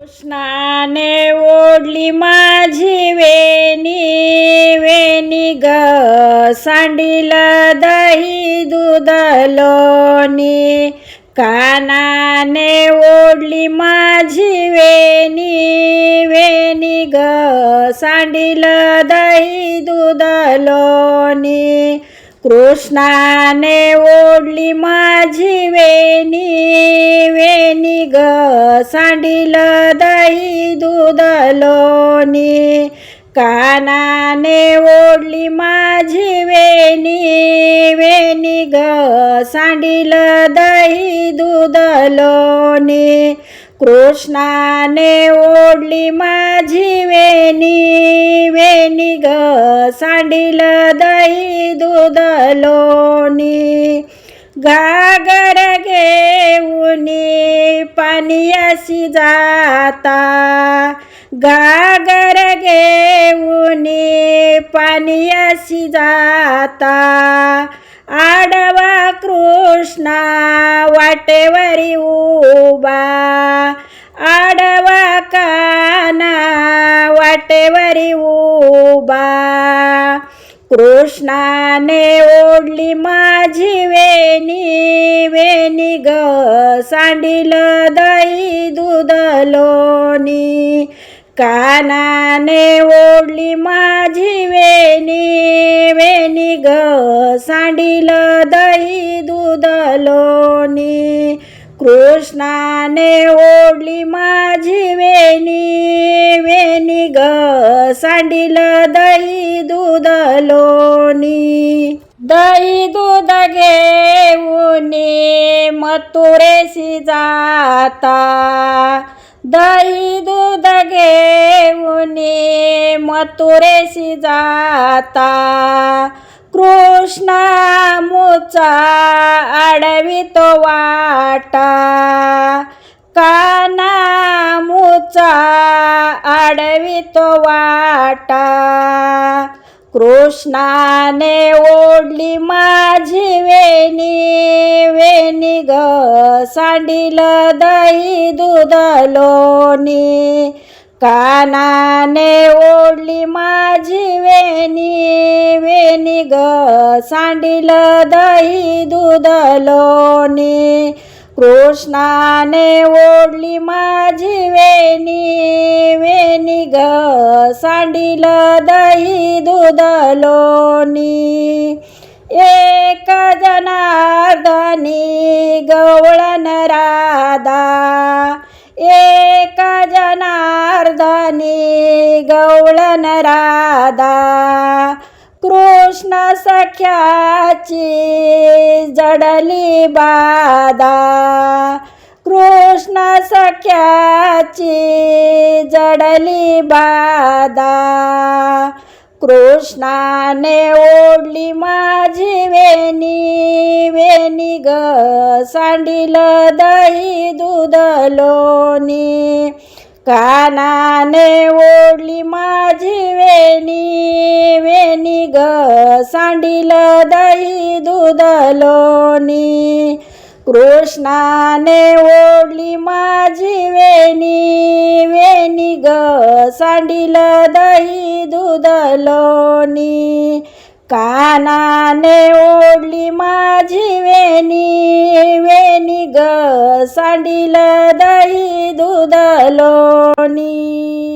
कृष्णाने ओढली माझी वेणी वेणी ग सांडील दही दूध लोणी कानाने ओढली माझी वेणी वेणी ग सांडील दही दूध लोणी कृष्णाने ओढली माझी वेणी वेणी ग सांडील दही दूध लोणी कानाने ओढली माझी वेणी वेणी ग सांडील दही दूध लोणी कृष्णाने ओढली माझी वेणी वेणी ग सांडील दही दूध लोणी घागर घेऊन पाणी अशी जाता घागर घेऊन पाणी अशी जाता आडवा कृष्णा वाटेवरी उभा आडवा काना वाटेवरी उभा कृष्णाने ओढली माझी वेणी वेणी ग सांडील दही दूध लोणी कानाने ओढली माझी वेणी वेणी ग सांडील दही दूध लोणी कृष्णाने ओढली माझी वेणी वेणी ग सांडील दही दूध लोणी दही दूध घेऊन मथुरेशी जाता दही दूध घेऊन मथुरेशी जाता कृष्ण मुचा आडवितो वाटा काना मुचा आडवितो वाटा कृष्णाने ओढली माझी वेणी वेणी ग सांडील दही दूध लोणी कानाने ओढली माझी वेणी वेणी ग सांडील दही दूध लोणी कृष्णाने ओढली माझी वेणी वेणी ग सांडील दही दूध लोणी एक जनार्दनी गवळण राधा एक जनार्दनी गवळण राधा कृष्ण सख्याची जडली बाधा कृष्ण सख्याची जडली बाधा कृष्णाने ओढली माझी वेणी वेणी ग सांडील दही दूध लोणी कानाने ओढली माझी वेणी वेणी ग सांडील दही दूध लोणी कृष्णाने ओढली माझी वेणी वेणी ग सांडील दही दूध लोणी कानाने ओढली माझी वेणी वेणी ग सांडील दही दूध लोणी।